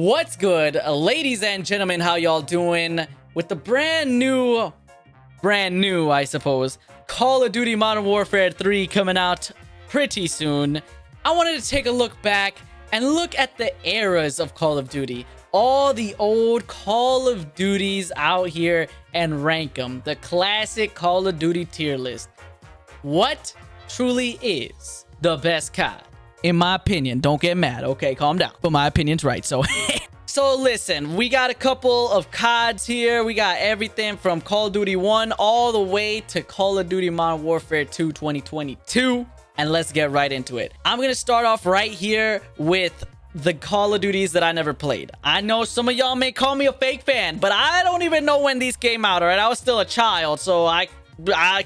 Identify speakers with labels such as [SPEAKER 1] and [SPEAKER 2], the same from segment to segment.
[SPEAKER 1] What's good, ladies and gentlemen? How y'all doing? With the brand new, I suppose, Call of Duty Modern Warfare 3 coming out pretty soon, I wanted to take a look back and look at the eras of Call of Duty. All the old Call of Duties out here and rank them. The classic Call of Duty tier list. What truly is the best COD? In my opinion, don't get mad, okay? Calm down. But my opinion's right, so... So listen, we got a couple of CODs here. We got everything from Call of Duty 1 all the way to Call of Duty Modern Warfare 2 2022. And let's get right into it. I'm going to start off right here with the Call of Duties that I never played. I know some of y'all may call me a fake fan, but I don't even know when these came out, all right? I was still a child, so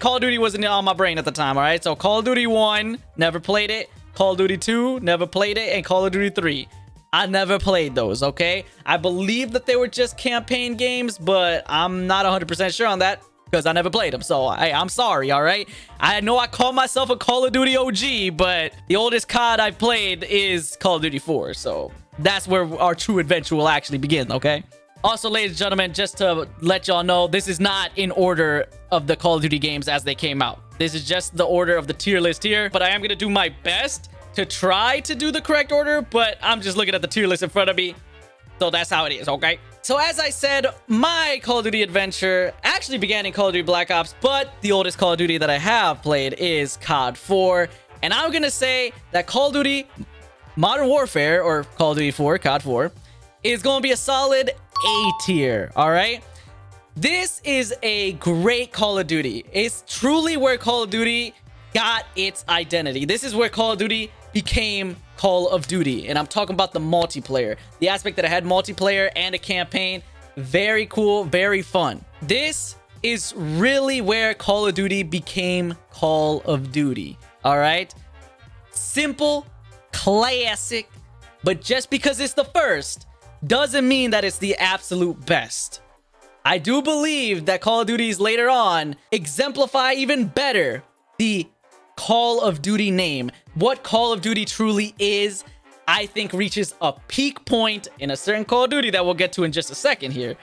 [SPEAKER 1] Call of Duty wasn't on my brain at the time, all right? So Call of Duty 1, never played it. Call of Duty 2, never played it. And Call of Duty 3, I never played those, okay? I believe that they were just campaign games, but I'm not 100% sure on that because I never played them. So, I'm sorry, all right? I know I call myself a Call of Duty OG, but the oldest COD I've played is Call of Duty 4. So, that's where our true adventure will actually begin, okay? Also, ladies and gentlemen, just to let y'all know, this is not in order of the Call of Duty games as they came out. This is just the order of the tier list here, but I am going to do my best to try to do the correct order, but I'm just looking at the tier list in front of me, so that's how it is, okay? So as I said, my Call of Duty adventure actually began in Call of Duty Black Ops, but the oldest Call of Duty that I have played is COD 4, and I'm going to say that Call of Duty Modern Warfare, or Call of Duty 4, COD 4, is going to be a solid A tier, all right? This is a great Call of Duty. It's truly where Call of Duty got its identity. This is where Call of Duty became Call of Duty. And I'm talking about the multiplayer. The aspect that I had multiplayer and a campaign. Very cool, very fun. This is really where Call of Duty became Call of Duty. All right? Simple, classic, but just because it's the first doesn't mean that it's the absolute best. I do believe that Call of Duties later on exemplify even better the Call of Duty name. What Call of Duty truly is, I think reaches a peak point in a certain Call of Duty that we'll get to in just a second here.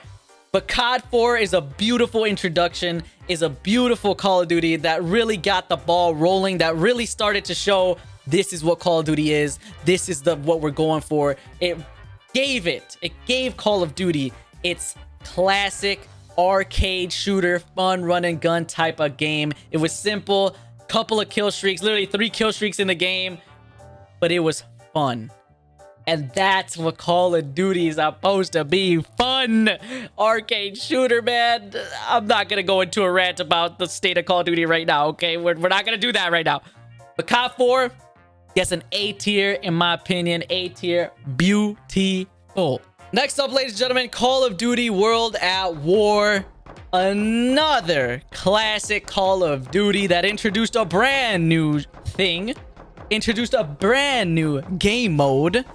[SPEAKER 1] But COD 4 is a beautiful introduction, is a beautiful Call of Duty that really got the ball rolling, that really started to show this is what Call of Duty is. This is what we're going for. It gave Call of Duty its classic arcade shooter, fun run and gun type of game. It was simple, couple of kill streaks, literally 3 kill streaks in the game, but it was fun. And that's what Call of Duty is supposed to be, fun arcade shooter, man. I'm not gonna go into a rant about the state of Call of Duty right now, okay? We're not gonna do that right now. But COD 4 gets an A tier, in my opinion. A tier, beautiful. Next up, ladies and gentlemen, Call of Duty World at War. Another classic Call of Duty that introduced a brand new thing. Introduced a brand new game mode.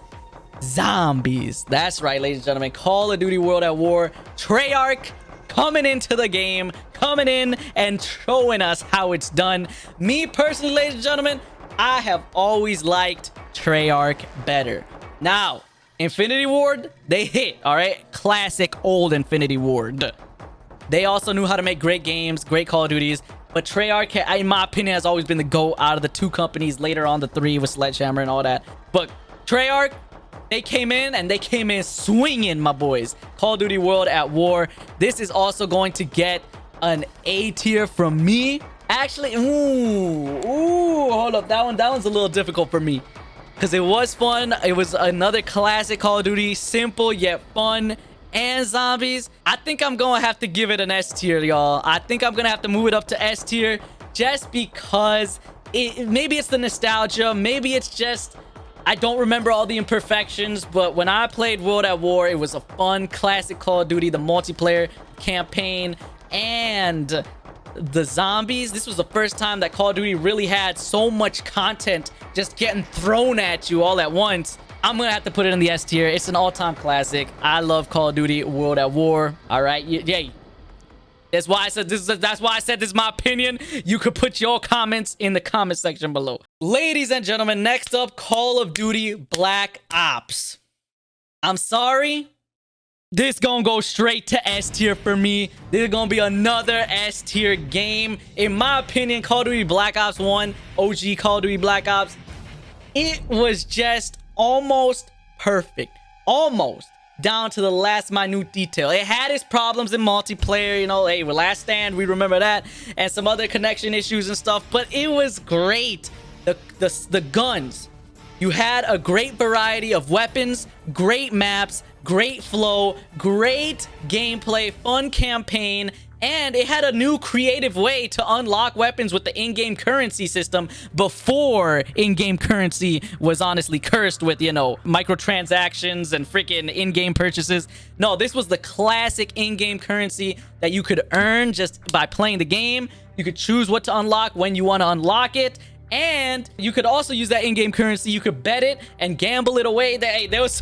[SPEAKER 1] Zombies. That's right, ladies and gentlemen. Call of Duty World at War. Treyarch coming into the game. Coming in and showing us how it's done. Me personally, ladies and gentlemen, I have always liked Treyarch better. Now, Infinity Ward, they hit, all right? Classic old Infinity Ward. They also knew how to make great games, great Call of Duties, but Treyarch, in my opinion, has always been the GOAT out of the 2 companies, later on the 3 with Sledgehammer and all that. But Treyarch, they came in swinging, my boys. Call of Duty World at War. This is also going to get an A tier from me. Actually, hold up, that one's a little difficult for me. Because it was fun. It was another classic Call of Duty. Simple yet fun. And zombies. I think I'm going to have to give it an S tier, y'all. I think I'm going to have to move it up to S tier. Just because maybe it's the nostalgia. Maybe it's just I don't remember all the imperfections. But when I played World at War, it was a fun classic Call of Duty. The multiplayer campaign and the zombies. This was the first time that Call of Duty really had so much content just getting thrown at you all at once. I'm gonna have to put it in the S tier. It's an all-time classic. I love Call of Duty World at War. All right, yeah. That's why I said this is my opinion. You could put your comments in the comment section below. Ladies and gentlemen, next up, Call of Duty Black Ops. I'm sorry. This gonna go straight to S tier for me. This is gonna be another S tier game. In my opinion, Call of Duty Black Ops 1, OG Call of Duty Black Ops, it was just almost perfect. Almost. Down to the last minute detail. It had its problems in multiplayer, you know, hey, with Last Stand, we remember that, and some other connection issues and stuff, but it was great. The guns. You had a great variety of weapons, great maps, great flow, great gameplay, fun campaign, and it had a new creative way to unlock weapons with the in-game currency system before in-game currency was honestly cursed with, you know, microtransactions and freaking in-game purchases. No, this was the classic in-game currency that you could earn just by playing the game. You could choose what to unlock when you want to unlock it. And you could also use that in-game currency. You could bet it and gamble it away. Hey, there was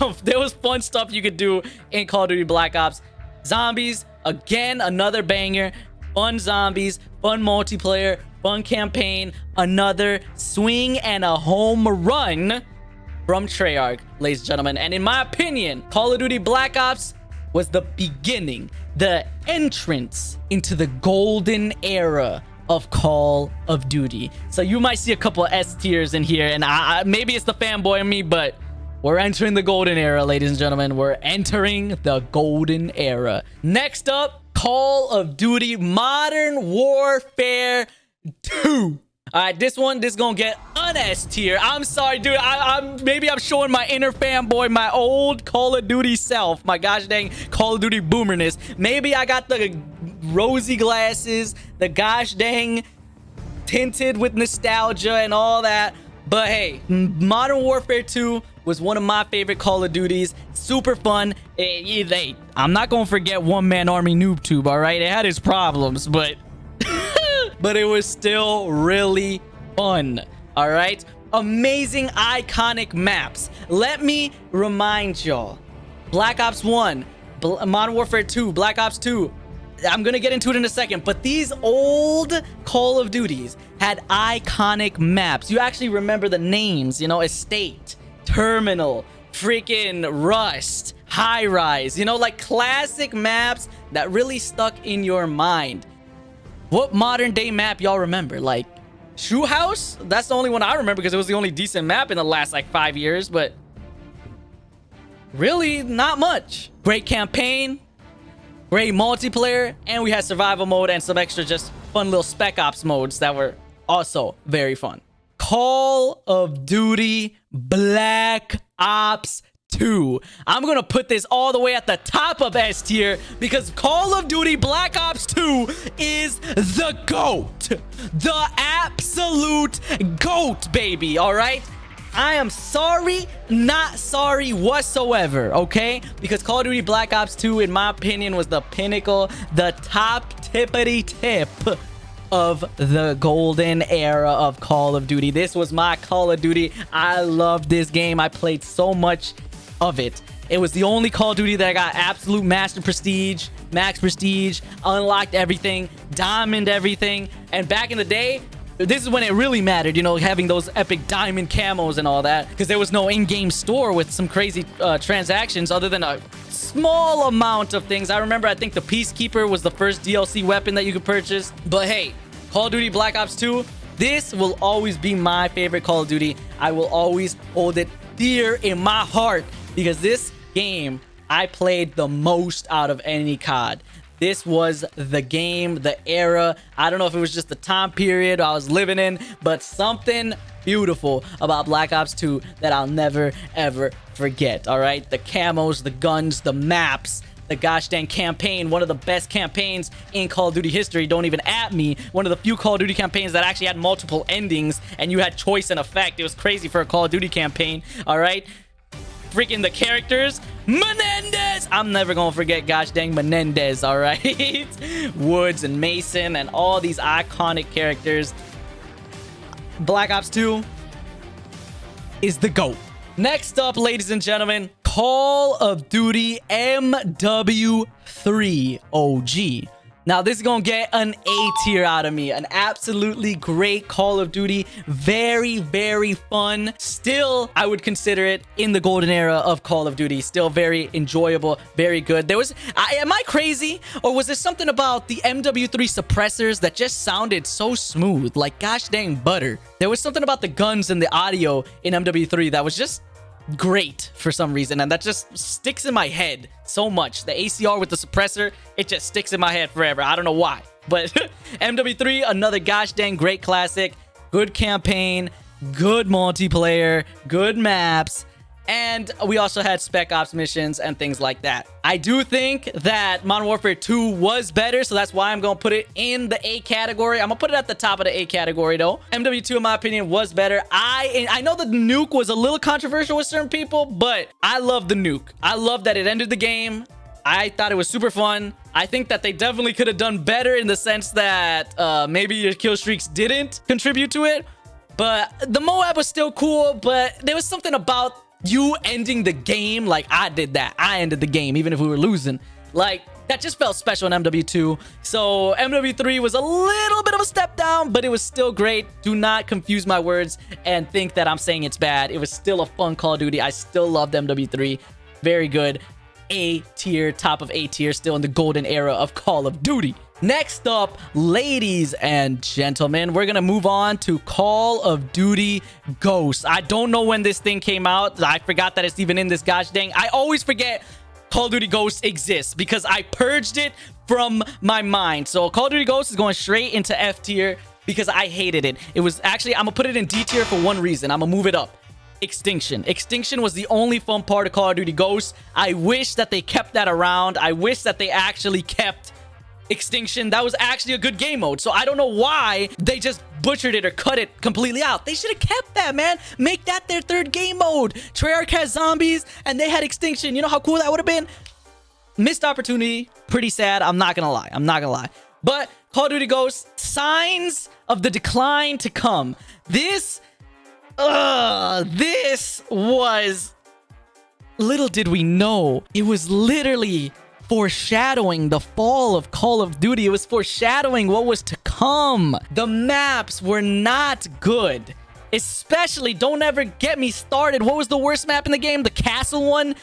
[SPEAKER 1] fun stuff you could do in Call of Duty Black Ops. Zombies, again, another banger. Fun zombies, fun multiplayer, fun campaign, another swing and a home run from Treyarch, ladies and gentlemen. And in my opinion, Call of Duty Black Ops was the beginning, the entrance into the golden era of Call of Duty. So you might see a couple of S tiers in here, and maybe it's the fanboy in me, but we're entering the golden era, ladies and gentlemen. We're entering the golden era. Next up, Call of Duty Modern Warfare 2. All right, this gonna get an S tier. I'm sorry, dude. Maybe I'm showing my inner fanboy, my old Call of Duty self, my gosh dang Call of Duty boomerness. Maybe I got the rosy glasses, the gosh dang tinted with nostalgia and all that. But hey, Modern Warfare 2 was one of my favorite Call of Duties. Super fun. I'm not gonna forget One Man Army Noob Tube, all right? It had its problems, but but it was still really fun, all right? Amazing, iconic maps. Let me remind y'all, Black Ops 1, Modern Warfare 2, Black Ops 2, I'm gonna get into it in a second, but these old Call of Duties had iconic maps. You actually remember the names, you know, Estate, Terminal, freaking Rust, High Rise, you know, like classic maps that really stuck in your mind. What modern day map y'all remember? Like Shoe House? That's the only one I remember because it was the only decent map in the last like 5 years, but really not much. Great campaign, great multiplayer, and we had survival mode and some extra just fun little Spec Ops modes that were also very fun. Call of Duty Black Ops 2. I'm gonna put this all the way at the top of S tier because Call of Duty Black Ops 2 is the GOAT. The absolute GOAT, baby, all right? I am sorry, not sorry whatsoever, okay? Because Call of Duty Black Ops 2, in my opinion, was the pinnacle, the top tippity tip of the golden era of Call of Duty. This was my Call of Duty. I loved this game. I played so much of it. It was the only Call of Duty that I got absolute master prestige, max prestige, unlocked everything, diamond everything. And back in the day, this is when it really mattered, you know, having those epic diamond camos and all that, because there was no in-game store with some crazy transactions other than a small amount of things. I remember, I think the Peacekeeper was the first DLC weapon that you could purchase. But hey, Call of Duty Black Ops 2, this will always be my favorite Call of Duty. I will always hold it dear in my heart because this game I played the most out of any COD. This was the game, the era. I don't know if it was just the time period I was living in, but something beautiful about Black Ops 2 that I'll never, ever forget, all right? The camos, the guns, the maps, the gosh dang campaign, one of the best campaigns in Call of Duty history. Don't even at me. One of the few Call of Duty campaigns that actually had multiple endings and you had choice and effect. It was crazy for a Call of Duty campaign, all right? Freaking the characters, Menendez. I'm never gonna forget gosh dang Menendez, all right? Woods and Mason and all these iconic characters. Black Ops 2 is the GOAT. Next up, ladies and gentlemen, Call of Duty MW3 OG. Now, this is gonna get an A tier out of me. An absolutely great Call of Duty. Very, very fun. Still, I would consider it in the golden era of Call of Duty. Still very enjoyable, very good. There was... am I crazy? Or was there something about the MW3 suppressors that just sounded so smooth? Like, gosh dang butter. There was something about the guns and the audio in MW3 that was just great for some reason, and that just sticks in my head so much. The ACR with the suppressor, it just sticks in my head forever. I don't know why, but MW3, another gosh dang great classic. Good campaign, good multiplayer, good maps, and we also had spec ops missions and things like that. I do think that Modern Warfare 2 was better, so that's why I'm gonna put it in the A category. I'm gonna put it at the top of the A category though. MW2, in my opinion, was better. I know the nuke was a little controversial with certain people, but I love the nuke. I love that it ended the game. I thought it was super fun. I think that they definitely could have done better in the sense that maybe your kill streaks didn't contribute to it, but the Moab was still cool. But there was something about you ending the game. Like, I did that. I ended the game even if we were losing. Like, that just felt special in MW2. So MW3 was a little bit of a step down, but it was still great. Do not confuse my words and think that I'm saying it's bad. It was still a fun Call of Duty. I still loved MW3. Very good. A tier, top of A tier, still in the golden era of Call of Duty. Next up, ladies and gentlemen, we're gonna move on to Call of Duty Ghost. I don't know when this thing came out. I forgot that it's even in this gosh dang. I always forget Call of Duty Ghost exists because I purged it from my mind. So Call of Duty Ghost is going straight into F tier because I hated it. It was actually, I'm gonna put it in D tier for one reason. I'm gonna move it up. Extinction. Extinction was the only fun part of Call of Duty Ghost. I wish that they kept that around. I wish that they actually kept Extinction. That was actually a good game mode. So I don't know why they just butchered it or cut it completely out. They should have kept that, man. Make that their third game mode. Treyarch has zombies and they had Extinction. You know how cool that would have been? Missed opportunity. Pretty sad. I'm not gonna lie. I'm not gonna lie. But Call of Duty Ghost, signs of the decline to come. This was, little did we know, it was literally foreshadowing the fall of Call of Duty. It was foreshadowing what was to come. The maps were not good. Especially, don't ever get me started. What was the worst map in the game? The castle one?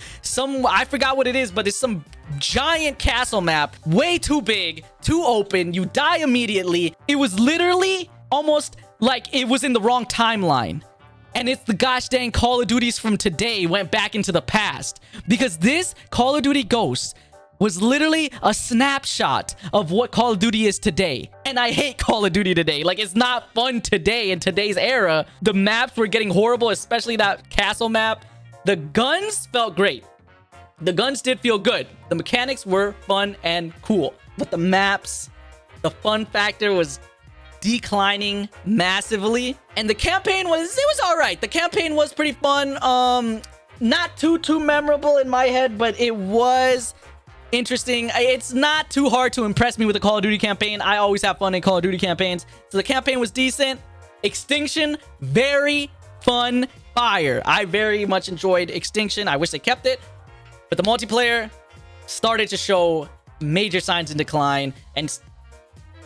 [SPEAKER 1] I forgot what it is, but it's some giant castle map. Way too big, too open. You die immediately. It was literally almost like it was in the wrong timeline. And it's the gosh dang Call of Duties from today went back into the past. Because this Call of Duty Ghost was literally a snapshot of what Call of Duty is today. And I hate Call of Duty today. Like, it's not fun today in today's era. The maps were getting horrible, especially that castle map. The guns felt great. The guns did feel good. The mechanics were fun and cool. But the maps, the fun factor was declining massively. And the campaign was all right. The campaign was pretty fun. Not too memorable in my head, but it was interesting. It's not too hard to impress me with a Call of Duty campaign. I always have fun in Call of Duty campaigns. So the campaign was decent. Extinction, very fun fire. I very much enjoyed Extinction. I wish they kept it. But the multiplayer started to show major signs in decline. And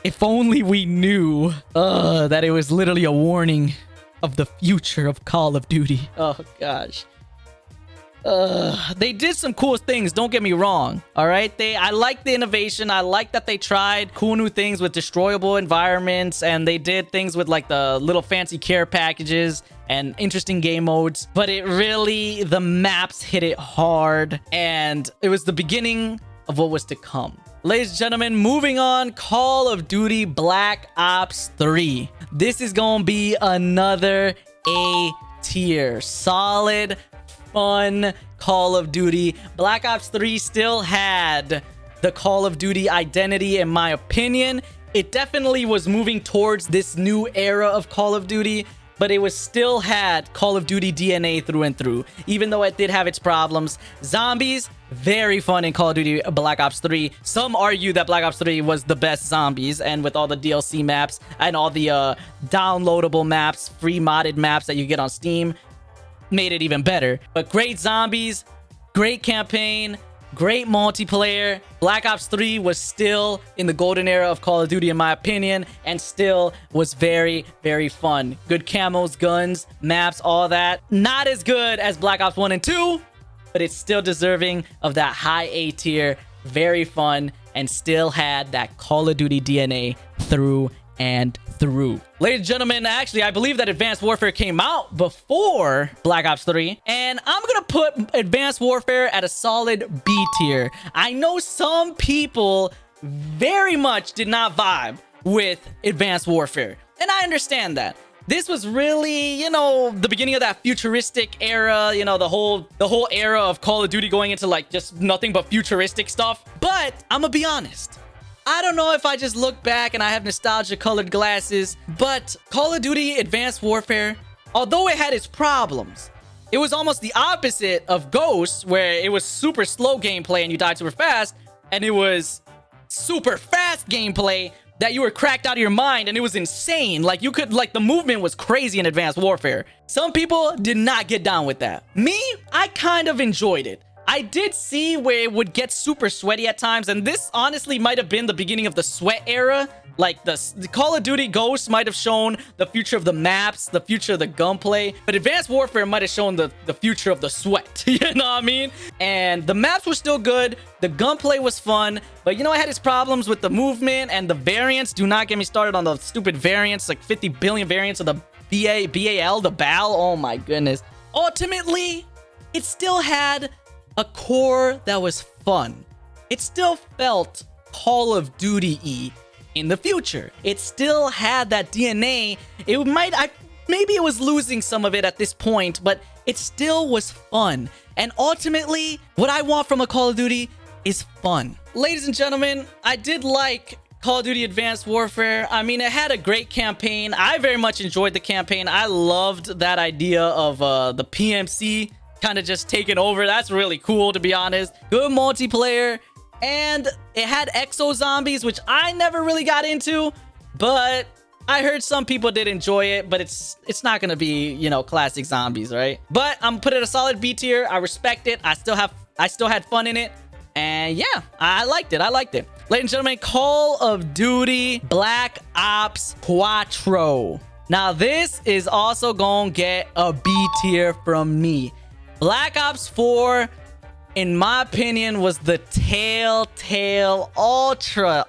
[SPEAKER 1] if only we knew that it was literally a warning of the future of Call of Duty. Oh, gosh. They did some cool things, don't get me wrong. All right, I like the innovation. I like that they tried cool new things with destroyable environments, and they did things with like the little fancy care packages and interesting game modes. But the maps hit it hard, and it was the beginning of what was to come. Ladies and gentlemen, moving on, Call of Duty Black Ops 3. This is gonna be another A tier. Solid, fun Call of Duty. Black Ops 3 still had the Call of Duty identity, in my opinion. It definitely was moving towards this new era of Call of Duty, but it was still had Call of Duty DNA through and through, even though it did have its problems. Zombies, very fun in Call of Duty Black Ops 3. Some argue that Black Ops 3 was the best zombies, and with all the DLC maps and all the downloadable maps, free modded maps that you get on Steam, made it even better. But great zombies, great campaign, great multiplayer. Black Ops 3 was still in the golden era of Call of Duty, in my opinion, and still was very, very fun. Good camos, guns, maps, all that. Not as good as Black Ops 1 and 2, but it's still deserving of that high A tier. Very fun, and still had that Call of Duty DNA through and through. Ladies and gentlemen, actually, I believe that Advanced Warfare came out before Black Ops 3, and I'm gonna put Advanced Warfare at a solid B tier. I know some people very much did not vibe with Advanced Warfare, and I understand that. This was really, you know, the beginning of that futuristic era, you know, the whole era of Call of Duty going into like just nothing but futuristic stuff. But I'm gonna be honest, I don't know if I just look back and I have nostalgia colored glasses, but Call of Duty Advanced Warfare, although it had its problems, it was almost the opposite of Ghost, where it was super slow gameplay and you died super fast, and it was super fast gameplay that you were cracked out of your mind, and it was insane. Like, you could, like, the movement was crazy in Advanced Warfare. Some people did not get down with that. Me, I kind of enjoyed it. I did see where it would get super sweaty at times, and this honestly might have been the beginning of the sweat era. Like, the Call of Duty Ghost might have shown the future of the maps, the future of the gunplay, but Advanced Warfare might have shown the future of the sweat. You know what I mean? And the maps were still good, the gunplay was fun, but you know, it had its problems with the movement and the variants. Do not get me started on the stupid variants, like 50 billion variants of the BAL, the BAL. Oh my goodness. Ultimately, it still had a core that was fun. It still felt Call of Duty-y in the future. It still had that DNA. Maybe it was losing some of it at this point, but it still was fun. And ultimately, what I want from a Call of Duty is fun. Ladies and gentlemen, I did like Call of Duty Advanced Warfare. I mean, it had a great campaign. I very much enjoyed the campaign. I loved that idea of the PMC kind of just taking over. That's really cool, to be honest. Good multiplayer, and it had exo zombies, which I never really got into, but I heard some people did enjoy it. But it's not gonna be, you know, classic zombies, right? But I'm gonna put it a solid B tier. I respect it. I still had fun in it, and yeah, I liked it. Ladies and gentlemen, Call of Duty Black Ops Quattro. Now this is also gonna get a B tier from me. Black Ops 4, in my opinion, was the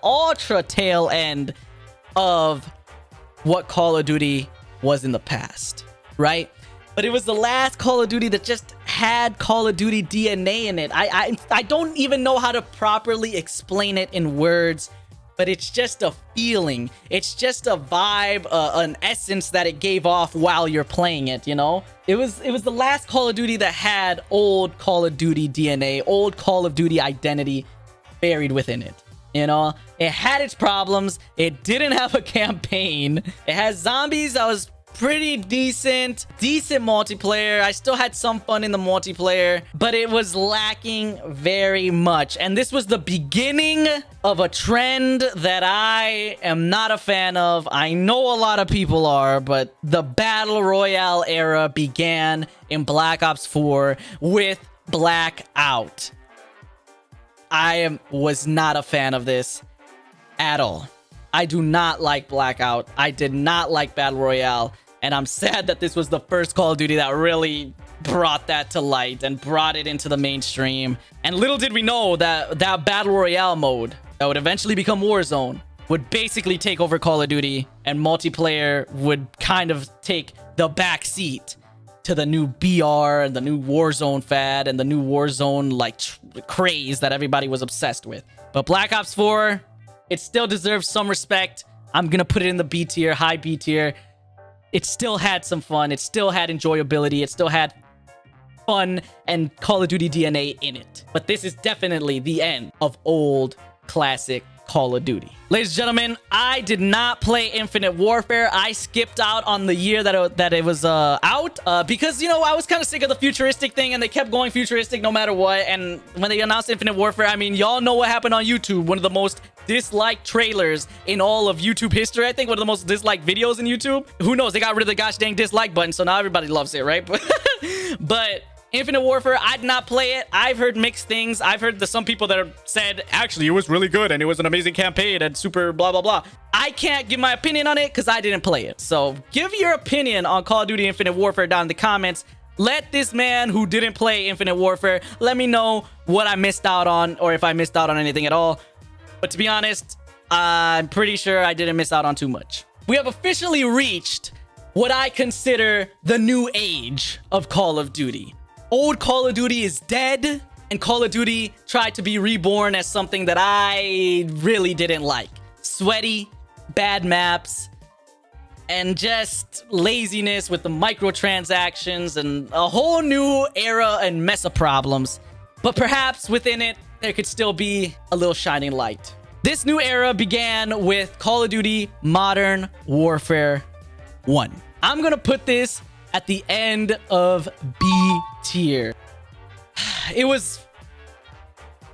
[SPEAKER 1] ultra tail end of what Call of Duty was in the past, right? But it was the last Call of Duty that just had Call of Duty DNA in it. I don't even know how to properly explain it in words, but it's just a feeling. It's just a vibe, an essence that it gave off while you're playing it, you know? It was the last Call of Duty that had old Call of Duty DNA, old Call of Duty identity buried within it. You know, it had its problems. It didn't have a campaign. It has zombies that was pretty decent multiplayer. I still had some fun in the multiplayer, but it was lacking very much. And this was the beginning of a trend that I am not a fan of. I know a lot of people are, but the Battle Royale era began in Black Ops 4 with Blackout. I was not a fan of this at all. I do not like Blackout. I did not like Battle Royale. And I'm sad that this was the first Call of Duty that really brought that to light and brought it into the mainstream. And little did we know that that Battle Royale mode that would eventually become Warzone would basically take over Call of Duty, and multiplayer would kind of take the back seat to the new BR and the new Warzone fad and the new Warzone like craze that everybody was obsessed with. But Black Ops 4, it still deserves some respect. I'm gonna put it in the B tier, high B tier. It still had some fun. It still had enjoyability. It still had fun and Call of Duty DNA in it. But this is definitely the end of old classic Call of Duty. Ladies and gentlemen, I did not play Infinite Warfare. I skipped out on the year that it was out because, you know, I was kind of sick of the futuristic thing, and they kept going futuristic no matter what. And when they announced Infinite Warfare, I mean, y'all know what happened on YouTube. One of the most disliked trailers in all of YouTube history. I think one of the most disliked videos in YouTube. Who knows? They got rid of the gosh dang dislike button, so now everybody loves it, right? But Infinite Warfare, I did not play it. I've heard mixed things. I've heard some people that have said, actually, it was really good and it was an amazing campaign and super blah, blah, blah. I can't give my opinion on it because I didn't play it. So give your opinion on Call of Duty Infinite Warfare down in the comments. Let this man who didn't play Infinite Warfare, let me know what I missed out on or if I missed out on anything at all. But to be honest, I'm pretty sure I didn't miss out on too much. We have officially reached what I consider the new age of Call of Duty. Old Call of Duty is dead, and Call of Duty tried to be reborn as something that I really didn't like. Sweaty, bad maps, and just laziness with the microtransactions and a whole new era and mess of problems. But perhaps within it, there could still be a little shining light. This new era began with Call of Duty Modern Warfare 1. I'm gonna put this at the end of B tier. It was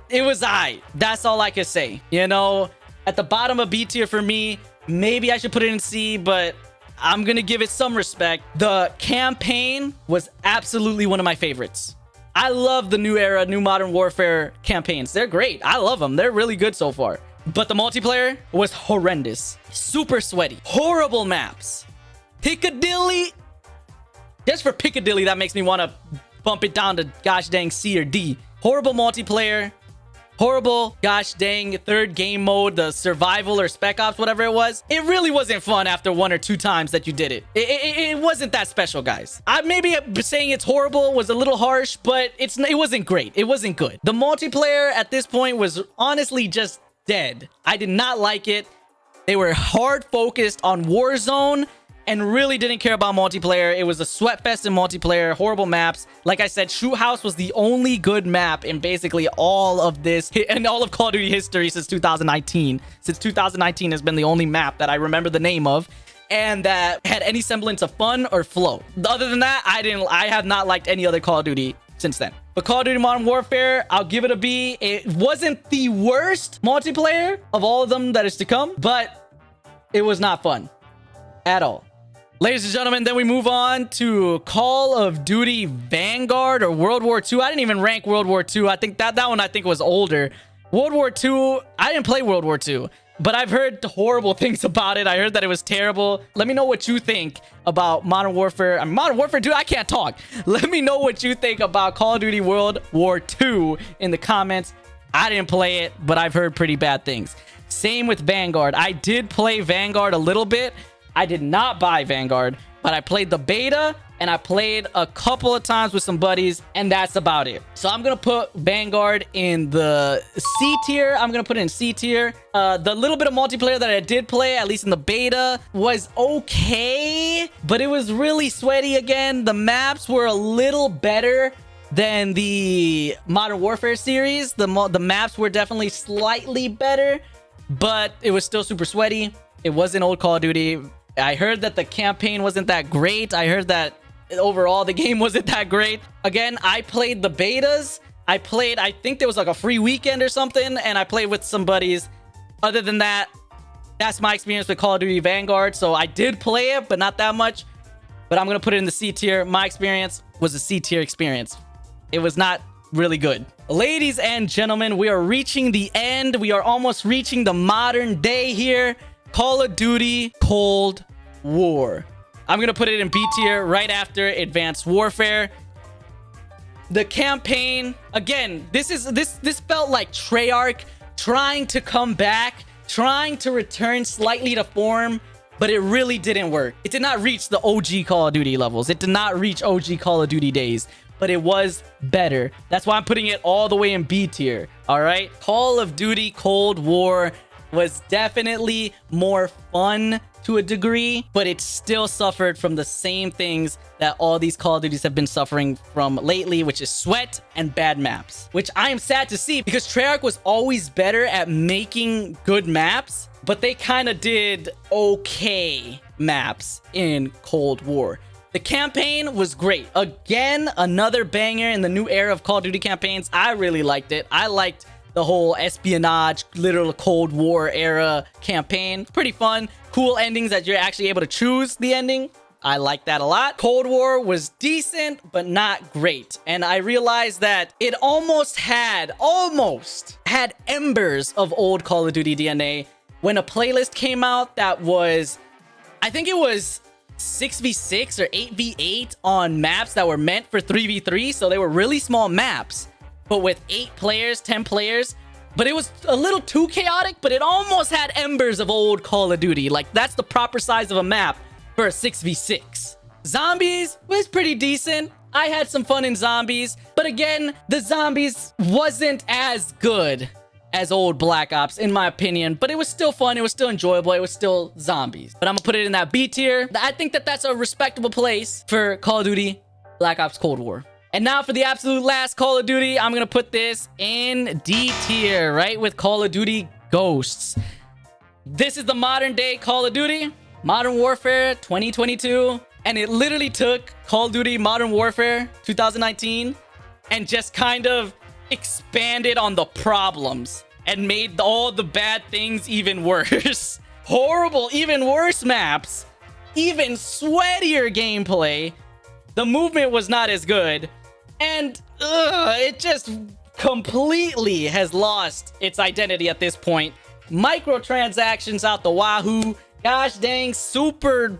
[SPEAKER 1] aight. That's all I could say. You know, at the bottom of B tier for me. Maybe I should put it in C, but I'm gonna give it some respect. The campaign was absolutely one of my favorites. I love the new era, new Modern Warfare campaigns. They're great. I love them. They're really good so far. But the multiplayer was horrendous. Super sweaty. Horrible maps. Piccadilly. Just for Piccadilly, that makes me want to bump it down to gosh dang C or D. Horrible multiplayer. Horrible gosh dang third game mode, the survival or spec ops, whatever it was. It really wasn't fun after 1 or 2 times that you did it. It wasn't that special, guys. I maybe saying it's horrible was a little harsh, but it wasn't great. It wasn't good. The multiplayer at this point was honestly just dead. I did not like it. They were hard focused on Warzone and really didn't care about multiplayer. It was a sweat fest in multiplayer, horrible maps. Like I said, Shoot House was the only good map in basically all of this and all of Call of Duty history since 2019. Since 2019 has been the only map that I remember the name of and that had any semblance of fun or flow. Other than that, I have not liked any other Call of Duty since then. But Call of Duty Modern Warfare, I'll give it a B. It wasn't the worst multiplayer of all of them that is to come, but it was not fun at all. Ladies and gentlemen, then we move on to Call of Duty Vanguard or World War II. I didn't even rank World War II. I think that one was older. World War II, I didn't play World War II, but I've heard horrible things about it. I heard that it was terrible. Let me know what you think about Modern Warfare. I mean, Modern Warfare, dude, I can't talk. Let me know what you think about Call of Duty World War II in the comments. I didn't play it, but I've heard pretty bad things. Same with Vanguard. I did play Vanguard a little bit. I did not buy Vanguard, but I played the beta and I played a couple of times with some buddies, and that's about it. So I'm gonna put Vanguard in the C tier. I'm gonna put it in C tier. The little bit of multiplayer that I did play, at least in the beta, was okay, but it was really sweaty again. The maps were a little better than the Modern Warfare series. The maps were definitely slightly better, but it was still super sweaty. It wasn't old Call of Duty. I heard that the campaign wasn't that great. I heard that overall the game wasn't that great. Again, I played the betas. I think there was like a free weekend or something, and I played with some buddies. Other than that, that's my experience with Call of Duty Vanguard. So I did play it, but not that much. But I'm going to put it in the C tier. My experience was a C tier experience. It was not really good. Ladies and gentlemen, we are reaching the end. We are almost reaching the modern day here. Call of Duty Cold War. I'm gonna put it in B tier right after Advanced Warfare. The campaign, again, this felt like Treyarch trying to come back, trying to return slightly to form, but it really didn't work. It did not reach the OG Call of Duty levels. It did not reach OG Call of Duty days, but it was better. That's why I'm putting it all the way in B tier. All right, Call of Duty Cold War was definitely more fun to a degree, but it still suffered from the same things that all these Call of Duties have been suffering from lately, which is sweat and bad maps, which I am sad to see because Treyarch was always better at making good maps, but they kind of did okay maps in Cold War. The campaign was great. Again, another banger in the new era of Call of Duty campaigns. I really liked it. I liked the whole espionage, literal Cold War era campaign. Pretty fun. Cool endings that you're actually able to choose the ending. I like that a lot. Cold War was decent, but not great. And I realized that it almost had embers of old Call of Duty DNA when a playlist came out that was, I think it was 6v6 or 8v8 on maps that were meant for 3v3. So they were really small maps, but with 8 players, 10 players. But it was a little too chaotic, but it almost had embers of old Call of Duty. Like, that's the proper size of a map for a 6v6. Zombies was pretty decent. I had some fun in Zombies. But again, the Zombies wasn't as good as old Black Ops, in my opinion. But it was still fun. It was still enjoyable. It was still Zombies. But I'm gonna put it in that B tier. I think that that's a respectable place for Call of Duty Black Ops Cold War. And now for the absolute last Call of Duty, I'm going to put this in D tier, right? With Call of Duty Ghosts. This is the modern day Call of Duty, Modern Warfare 2022. And it literally took Call of Duty Modern Warfare 2019 and just kind of expanded on the problems and made all the bad things even worse. Horrible, even worse maps, even sweatier gameplay. The movement was not as good. And it just completely has lost its identity at this point. Microtransactions out the wahoo. Gosh dang, super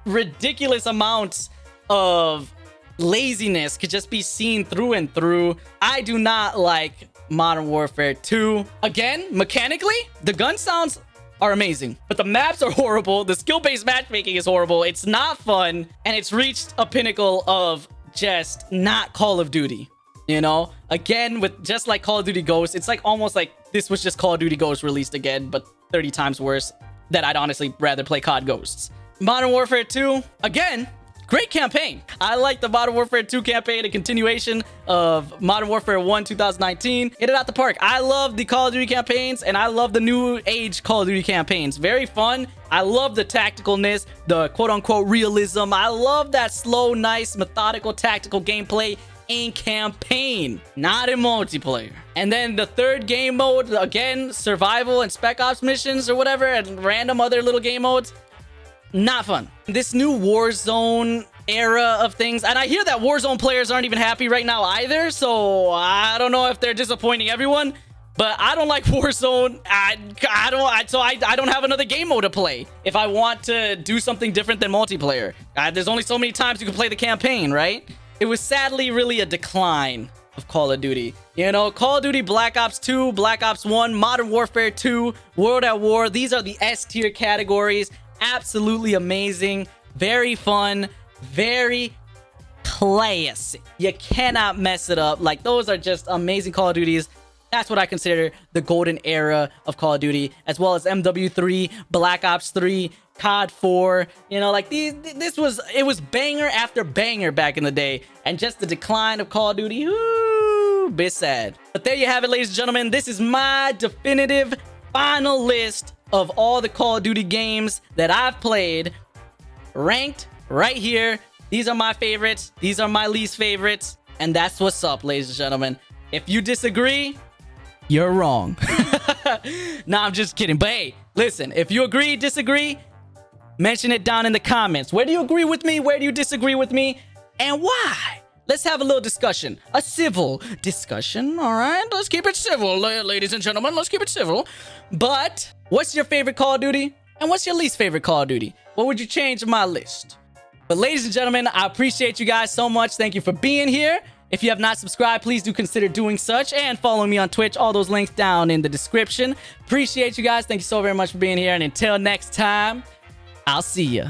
[SPEAKER 1] ridiculous amounts of laziness could just be seen through and through. I do not like Modern Warfare 2. Again, mechanically, the gun sounds are amazing, but the maps are horrible. The skill-based matchmaking is horrible. It's not fun, and it's reached a pinnacle of just not Call of Duty. You know, again, with just like Call of Duty Ghost, it's like almost like this was just Call of Duty Ghost released again, but 30 times worse. That I'd honestly rather play COD Ghosts. Modern Warfare 2, again, great campaign. I like the Modern Warfare 2 campaign, a continuation of Modern Warfare 1 2019. Hit it out the park. I love the Call of Duty campaigns, and I love the new age Call of Duty campaigns. Very fun. I love the tacticalness, the quote-unquote realism. I love that slow, nice, methodical, tactical gameplay in campaign, not in multiplayer. And then the third game mode, again, survival and spec ops missions or whatever, and random other little game modes. Not fun. This new Warzone era of things, and I hear that Warzone players aren't even happy right now either, so I don't know if they're disappointing everyone, but I don't like Warzone. I don't have another game mode to play if I want to do something different than multiplayer. There's only so many times you can play the campaign, right? It was sadly really a decline of Call of Duty. You know, Call of Duty Black Ops 2, Black Ops 1, Modern Warfare 2, World at War. These are the S tier categories. Absolutely amazing, very fun, very classic. You cannot mess it up. Like, those are just amazing Call of Duties. That's what I consider the golden era of Call of Duty, as well as MW3, Black Ops 3, COD 4. You know, like it was banger after banger back in the day, and just the decline of Call of Duty, ooh, bit sad. But there you have it, ladies and gentlemen. This is my definitive final list of all the Call of Duty games that I've played, ranked right here. These are my favorites. These are my least favorites. And that's what's up, ladies and gentlemen. If you disagree, you're wrong. Nah, I'm just kidding. But hey, listen, if you agree, disagree, mention it down in the comments. Where do you agree with me? Where do you disagree with me? And why? Let's have a little discussion. A civil discussion, all right? Let's keep it civil, ladies and gentlemen. Let's keep it civil. But what's your favorite Call of Duty? And what's your least favorite Call of Duty? What would you change in my list? But ladies and gentlemen, I appreciate you guys so much. Thank you for being here. If you have not subscribed, please do consider doing such, and follow me on Twitch. All those links down in the description. Appreciate you guys. Thank you so very much for being here. And until next time, I'll see ya.